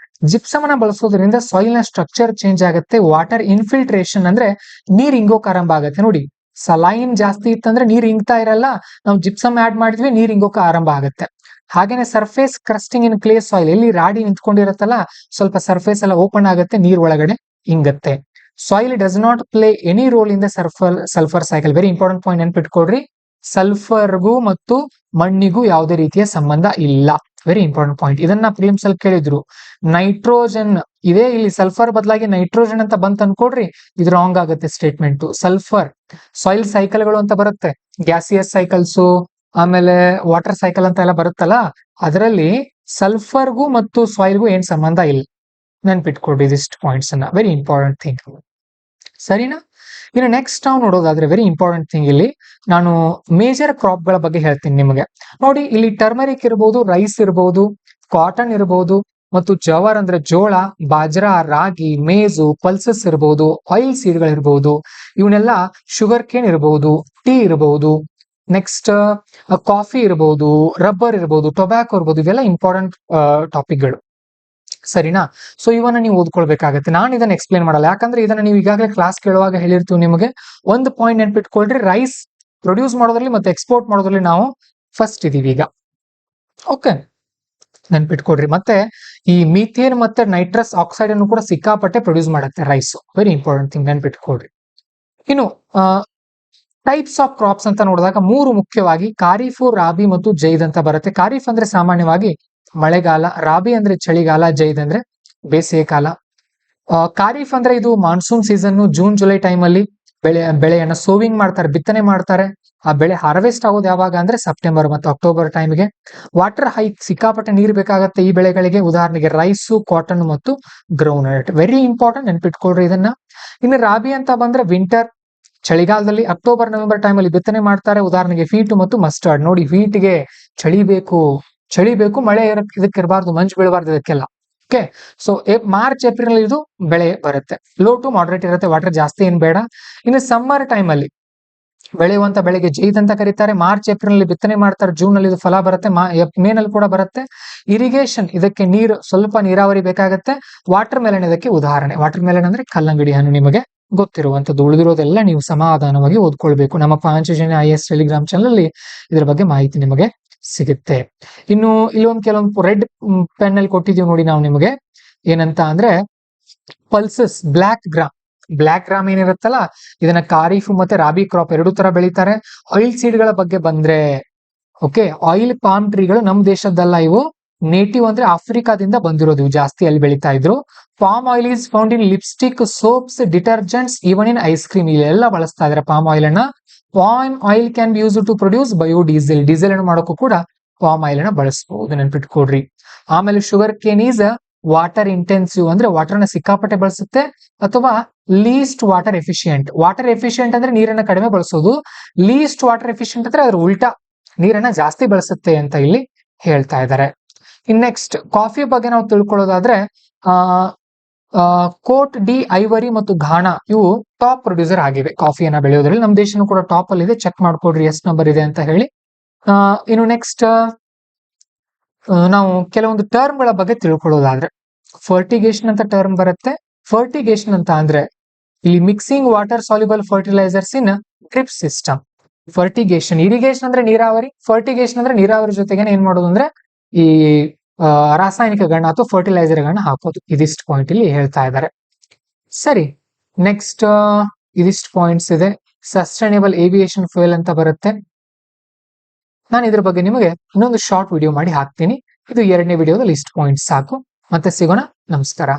ಜಿಪ್ಸಮ್ ಅನ್ನ ಬಳಸೋದ್ರಿಂದ ಸಾಯಿಲ್ ನ ಸ್ಟ್ರಕ್ಚರ್ ಚೇಂಜ್ ಆಗುತ್ತೆ. ವಾಟರ್ ಇನ್ಫಿಲ್ಟ್ರೇಷನ್ ಅಂದ್ರೆ ನೀರ್ ಇಂಗೋಕ್ ಆರಂಭ ಆಗುತ್ತೆ. ನೋಡಿ, ಸಲೈನ್ ಜಾಸ್ತಿ ಇತ್ತಂದ್ರೆ ನೀರ್ ಇಂಗ್ತಾ ಇರಲ್ಲ, ನಾವು ಜಿಪ್ಸಮ್ ಆಡ್ ಮಾಡಿದ್ವಿ, ನೀರ್ ಇಂಗೋಕ ಆರಂಭ ಆಗುತ್ತೆ. ಹಾಗೇನೆ ಸರ್ಫೇಸ್ ಕ್ರಸ್ಟಿಂಗ್ ಇನ್ ಕ್ಲೇ ಸಾಯಿಲ್, ಎಲ್ಲಿ ರಾಡಿ ನಿಂತ್ಕೊಂಡಿರತ್ತಲ್ಲ, ಸ್ವಲ್ಪ ಸರ್ಫೇಸ್ ಎಲ್ಲ ಓಪನ್ ಆಗುತ್ತೆ, ನೀರ್ ಒಳಗಡೆ ಇಂಗತ್ತೆ. Soil does not play any role in the sulphur cycle. Very important point ನೆನ್ಪಿಟ್ಕೊಡ್ರಿ, ಸಲ್ಫರ್ಗೂ ಮತ್ತು ಮಣ್ಣಿಗೂ ಯಾವುದೇ ರೀತಿಯ ಸಂಬಂಧ ಇಲ್ಲ. Very important point. ಇದನ್ನ ಪ್ರಿಲಿಮ್ಸ್ ಅಲ್ಲಿ ಕೇಳಿದ್ರು. ನೈಟ್ರೋಜನ್ ಇದೆ, ಇಲ್ಲಿ ಸಲ್ಫರ್ ಬದಲಾಗಿ ನೈಟ್ರೋಜನ್ ಅಂತ ಬಂತ ಅನ್ಕೊಡ್ರಿ, ಇದು ರಾಂಗ್ ಆಗುತ್ತೆ ಸ್ಟೇಟ್ಮೆಂಟ್. ಸಲ್ಫರ್ ಸಾಯಿಲ್ ಸೈಕಲ್ಗಳು ಅಂತ ಬರುತ್ತೆ, ಗ್ಯಾಸಿಯಸ್ ಸೈಕಲ್ಸ್, ಆಮೇಲೆ ವಾಟರ್ ಸೈಕಲ್ ಅಂತ ಎಲ್ಲ ಬರುತ್ತಲ್ಲ, ಅದರಲ್ಲಿ ಸಲ್ಫರ್ಗೂ ಮತ್ತು ಸಾಯಿಲ್ಗೂ ಏನ್ ಸಂಬಂಧ ಇಲ್ಲ. ನೆನ್ಪಿಟ್ಕೊಡ್ರಿ ಇದಿಷ್ಟು ಪಾಯಿಂಟ್ಸ್ ಅನ್ನ. Very important thing. ಸರಿನಾ? ಇನ್ನು ನೆಕ್ಸ್ಟ್ ನಾವು ನೋಡೋದಾದ್ರೆ ವೆರಿ ಇಂಪಾರ್ಟೆಂಟ್ ಥಿಂಗ್, ಇಲ್ಲಿ ನಾನು ಮೇಜರ್ ಕ್ರಾಪ್ ಗಳ ಬಗ್ಗೆ ಹೇಳ್ತೀನಿ ನಿಮಗೆ. ನೋಡಿ, ಇಲ್ಲಿ ಟರ್ಮರಿಕ್ ಇರಬಹುದು, ರೈಸ್ ಇರಬಹುದು, ಕಾಟನ್ ಇರಬಹುದು, ಮತ್ತು ಜವಾರ್ ಅಂದ್ರೆ ಜೋಳ, ಬಾಜ್ರಾ, ರಾಗಿ, ಮೇಜು, ಪಲ್ಸಸ್ ಇರಬಹುದು, ಆಯಿಲ್ ಸೀಡ್ಗಳಿರ್ಬಹುದು, ಇವನ್ನೆಲ್ಲ, ಶುಗರ್ ಕೇನ್ ಇರಬಹುದು, ಟೀ ಇರಬಹುದು, ನೆಕ್ಸ್ಟ್ ಕಾಫಿ ಇರಬಹುದು, ರಬ್ಬರ್ ಇರಬಹುದು, ಟೊಬ್ಯಾಕೋ ಇರಬಹುದು, ಇವೆಲ್ಲ ಇಂಪಾರ್ಟೆಂಟ್ ಟಾಪಿಕ್ಗಳು. ಸರಿನಾ? ಸೊ ಇವನ್ನ ನೀವು ಓದ್ಕೊಳ್ಬೇಕಾಗತ್ತೆ. ನಾನು ಇದನ್ನ ಎಕ್ಸ್ಪ್ಲೇನ್ ಮಾಡಲ್ಲ, ಯಾಕಂದ್ರೆ ಇದನ್ನ ನೀವು ಈಗಾಗಲೇ ಕ್ಲಾಸ್ ಕೇಳುವಾಗ ಹೇಳಿರ್ತೀವಿ ನಿಮಗೆ. ಒಂದು ಪಾಯಿಂಟ್ ನೆನ್ಪಿಟ್ಕೊಳ್ರಿ, ರೈಸ್ ಪ್ರೊಡ್ಯೂಸ್ ಮಾಡೋದ್ರಲ್ಲಿ ಮತ್ತೆ ಎಕ್ಸ್ಪೋರ್ಟ್ ಮಾಡೋದ್ರಲ್ಲಿ ನಾವು ಫಸ್ಟ್ ಇದೀವಿ ಈಗ. ಓಕೆ, ನೆನ್ಪಿಟ್ಕೊಡ್ರಿ. ಮತ್ತೆ ಈ ಮೀಥೇನ್ ಮತ್ತೆ ನೈಟ್ರಸ್ ಆಕ್ಸೈಡ್ ಅನ್ನು ಕೂಡ ಸಿಕ್ಕಾಪಟ್ಟೆ ಪ್ರೊಡ್ಯೂಸ್ ಮಾಡುತ್ತೆ ರೈಸ್. ವೆರಿ ಇಂಪಾರ್ಟೆಂಟ್ ಥಿಂಗ್, ನೆನ್ಪಿಟ್ಕೊಡ್ರಿ. ಇನ್ನು ಟೈಪ್ಸ್ ಆಫ್ ಕ್ರಾಪ್ಸ್ ಅಂತ ನೋಡಿದಾಗ ಮೂರು ಮುಖ್ಯವಾಗಿ ಖಾರಿಫು, ರಾಬಿ ಮತ್ತು ಜೈದ್ ಅಂತ ಬರುತ್ತೆ. ಖಾರಿಫ್ ಅಂದ್ರೆ ಸಾಮಾನ್ಯವಾಗಿ ಮಳೆಗಾಲ, ರಾಬಿ ಅಂದ್ರೆ ಚಳಿಗಾಲ, ಜೈದ್ ಅಂದ್ರೆ ಬೇಸಿಗೆ ಕಾಲ. ಖಾರಿಫ್ ಅಂದ್ರೆ ಇದು monsoon season, June July time ಅಲ್ಲಿ ಬೆಳೆಯನ್ನ ಸೋವಿಂಗ್ ಮಾಡ್ತಾರೆ, ಬಿತ್ತನೆ ಮಾಡ್ತಾರೆ. ಆ ಬೆಳೆ ಹಾರ್ವೆಸ್ಟ್ ಆಗೋದು ಯಾವಾಗ ಅಂದ್ರೆ ಸೆಪ್ಟೆಂಬರ್ ಮತ್ತು ಅಕ್ಟೋಬರ್ ಟೈಮ್ಗೆ. ವಾಟರ್ ಹೈಕ್, ಸಿಕ್ಕಾಪಟ್ಟೆ ನೀರು ಬೇಕಾಗತ್ತೆ ಈ ಬೆಳೆಗಳಿಗೆ, ಉದಾಹರಣೆಗೆ ರೈಸು, ಕಾಟನ್ ಮತ್ತು ಗ್ರೌಂಡ್ನಟ್. ವೆರಿ ಇಂಪಾರ್ಟೆಂಟ್, ನೆನ್ಪಿಟ್ಕೊಳ್ರಿ ಇದನ್ನ. ಇನ್ನು ರಾಬಿ ಅಂತ ಬಂದ್ರೆ ವಿಂಟರ್, ಚಳಿಗಾಲದಲ್ಲಿ ಅಕ್ಟೋಬರ್ ನವೆಂಬರ್ ಟೈಮ್ ಅಲ್ಲಿ ಬಿತ್ತನೆ ಮಾಡ್ತಾರೆ, ಉದಾಹರಣೆಗೆ ವೀಟ್ ಮತ್ತು ಮಸ್ಟರ್ಡ್. ನೋಡಿ, ವೀಟ್ಗೆ ಚಳಿ ಬೇಕು, ಮಳೆ ಇದಕ್ಕೆ ಇರಬಾರ್ದು, ಮಂಜು ಬೀಳಬಾರ್ದು ಇದಕ್ಕೆಲ್ಲ. ಓಕೆ, ಸೊ ಮಾರ್ಚ್ ಏಪ್ರಿಲ್ ಇದು ಬೆಳೆ ಬರುತ್ತೆ. ಲೋ ಟು ಮಾಡರೇಟ್ ಇರುತ್ತೆ, ವಾಟರ್ ಜಾಸ್ತಿ ಏನ್ ಬೇಡ. ಇನ್ನು ಸಮ್ಮರ್ ಟೈಮ್ ಅಲ್ಲಿ ಬೆಳೆಯುವಂತ ಬೆಳೆಗೆ ಜೈದ್ ಅಂತ ಕರೀತಾರೆ. ಮಾರ್ಚ್ ಏಪ್ರಿಲ್ ಅಲ್ಲಿ ಬಿತ್ತನೆ ಮಾಡ್ತಾರೆ, ಜೂನ್ ಅಲ್ಲಿ ಇದು ಫಲ ಬರುತ್ತೆ, ಮೇ ನಲ್ಲಿ ಕೂಡ ಬರುತ್ತೆ. ಇರಿಗೇಷನ್, ಇದಕ್ಕೆ ನೀರು, ಸ್ವಲ್ಪ ನೀರಾವರಿ ಬೇಕಾಗತ್ತೆ. ವಾಟರ್ ಮೆಲನ್ ಇದಕ್ಕೆ ಉದಾಹರಣೆ. ವಾಟರ್ ಮೆಲನ್ ಅಂದ್ರೆ ಕಲ್ಲಂಗಡಿ ಹಣ್ಣು, ನಿಮಗೆ ಗೊತ್ತಿರುವಂತದ್ದು. ಉಳಿದಿರೋದೆಲ್ಲ ನೀವು ಸಮಾಧಾನವಾಗಿ ಓದ್ಕೊಳ್ಬೇಕು. ನಮ್ಮ ಪಾಂಚಜನ್ಯ IAS ಟೆಲಿಗ್ರಾಮ್ ಚಾನಲ್ ಅಲ್ಲಿ ಇದ್ರ ಬಗ್ಗೆ ಮಾಹಿತಿ ನಿಮಗೆ ಸಿಗುತ್ತೆ. ಇನ್ನು ಇಲ್ಲೊಂದು ಕೆಲವೊಂದು ರೆಡ್ ಪೆನ್ ಅಲ್ಲಿ ಕೊಟ್ಟಿದೀವಿ ನೋಡಿ ನಾವು ನಿಮಗೆ, ಏನಂತ ಅಂದ್ರೆ ಪಲ್ಸಸ್, ಬ್ಲಾಕ್ ಗ್ರಾಮ್ ಏನಿರುತ್ತಲ್ಲ, ಇದನ್ನ ಖಾರಿಫ್ ಮತ್ತೆ ರಾಬಿ ಕ್ರಾಪ್ ಎರಡು ತರ ಬೆಳಿತಾರೆ. ಆಯಿಲ್ ಸೀಡ್ ಗಳ ಬಗ್ಗೆ ಬಂದ್ರೆ, ಓಕೆ, ಆಯಿಲ್ ಪಾಮ್ ಟ್ರೀಗಳು ನಮ್ಮ ದೇಶದ್ದಲ್ಲ, ಇವು ನೇಟಿವ್ ಅಂದ್ರೆ ಆಫ್ರಿಕಾದಿಂದ ಬಂದಿರೋದು, ಇವು ಜಾಸ್ತಿ ಅಲ್ಲಿ ಬೆಳೀತಾ ಇದ್ರು. Palm oil is found in lipstick, soaps, detergents, even in ice cream, ಇಲ್ಲೆಲ್ಲ ಬಳಸ್ತಾ ಇದಾರೆ ಪಾಮ್ ಆಯಿಲ್ ಅನ್ನ. Palm oil can be use to produce biodiesel, diesel ಅನ್ನು ಮಾಡೋಕ್ಕೂ ಕೂಡ ಪಾಮ್ ಆಯಿಲ್ ಅನ್ನ ಬಳಸಬಹುದು, ನೆನ್ಪಿಟ್ಕೊಡ್ರಿ. ಆಮೇಲೆ sugar cane is water intensive, ಅಂದ್ರೆ ವಾಟರ್ ನ ಸಿಕ್ಕಾಪಟ್ಟೆ ಬಳಸುತ್ತೆ, ಅಥವಾ least water efficient. Water efficient ಅಂದ್ರೆ ನೀರನ್ನ ಕಡಿಮೆ ಬಳಸೋದು, ಲೀಸ್ಟ್ ವಾಟರ್ ಎಫಿಷಿಯಂಟ್ ಅಂದ್ರೆ ಅದ್ರ ಉಲ್ಟಾ, ನೀರನ್ನ ಜಾಸ್ತಿ ಬಳಸುತ್ತೆ ಅಂತ ಇಲ್ಲಿ ಹೇಳ್ತಾ ಇದ್ದಾರೆ. ಇನ್ ನೆಕ್ಸ್ಟ್ ಕಾಫಿ ಬಗ್ಗೆ ನಾವು ತಿಳ್ಕೊಳ್ಳೋದಾದ್ರೆ, ಕೋಟ್ ಡಿ ಐವರಿ ಮತ್ತು ಘಾನಾ ಇವು ಟಾಪ್ ಪ್ರೊಡ್ಯೂಸರ್ ಆಗಿವೆ ಕಾಫಿಯನ್ನ ಬೆಳೆಯೋದ್ರಲ್ಲಿ. ನಮ್ಮ ದೇಶನೂ ಕೂಡ ಟಾಪ್ ಅಲ್ಲಿ ಇದೆ, ಚೆಕ್ ಮಾಡ್ಕೊಡ್ರಿ ಎಷ್ಟು ನಂಬರ್ ಇದೆ ಅಂತ ಹೇಳಿ. ಇನ್ನು ನೆಕ್ಸ್ಟ್ ನಾವು ಕೆಲವೊಂದು ಟರ್ಮ್ ಗಳ ಬಗ್ಗೆ ತಿಳ್ಕೊಳ್ಳೋದಾದ್ರೆ, ಫರ್ಟಿಗೇಷನ್ ಅಂತ ಟರ್ಮ್ ಬರುತ್ತೆ. ಫರ್ಟಿಗೇಷನ್ ಅಂತ ಅಂದ್ರೆ ಇಲ್ಲಿ ಮಿಕ್ಸಿಂಗ್ ವಾಟರ್ ಸಾಲ್ಯುಬಲ್ ಫರ್ಟಿಲೈಸರ್ಸ್ ಇನ್ ಡ್ರಿಪ್ ಸಿಸ್ಟಮ್. ಫರ್ಟಿಗೇಷನ್, ಇರಿಗೇಷನ್ ಅಂದ್ರೆ ನೀರಾವರಿ, ಫರ್ಟಿಗೇಷನ್ ಅಂದ್ರೆ ನೀರಾವರಿ ಜೊತೆಗೆ ಏನ್ ಮಾಡೋದು ಅಂದ್ರೆ ಈ ರಾಸಾಯನಿಕಗಳನ್ನ ಅಥವಾ ಫರ್ಟಿಲೈಸರ್ ಗಳನ್ನ ಹಾಕೋದು. ಇದಿಷ್ಟು ಪಾಯಿಂಟ್ ಇಲ್ಲಿ ಹೇಳ್ತಾ ಇದ್ದಾರೆ. ಸರಿ, ನೆಕ್ಸ್ಟ್ ಇದಿಷ್ಟು ಪಾಯಿಂಟ್ಸ್ ಇದೆ. ಸಸ್ಟೈನೇಬಲ್ ಏವಿಯೇಷನ್ ಫ್ಯೂಯಲ್ ಅಂತ ಬರುತ್ತೆ. ನಾನು ಇದ್ರ ಬಗ್ಗೆ ನಿಮಗೆ ಇನ್ನೊಂದು ಶಾರ್ಟ್ ವಿಡಿಯೋ ಮಾಡಿ ಹಾಕ್ತೀನಿ. ಇದು 2ನೇ ವಿಡಿಯೋದಲ್ಲಿ ಇಷ್ಟು ಪಾಯಿಂಟ್ಸ್ ಸಾಕು. ಮತ್ತೆ ಸಿಗೋಣ. ನಮಸ್ಕಾರ.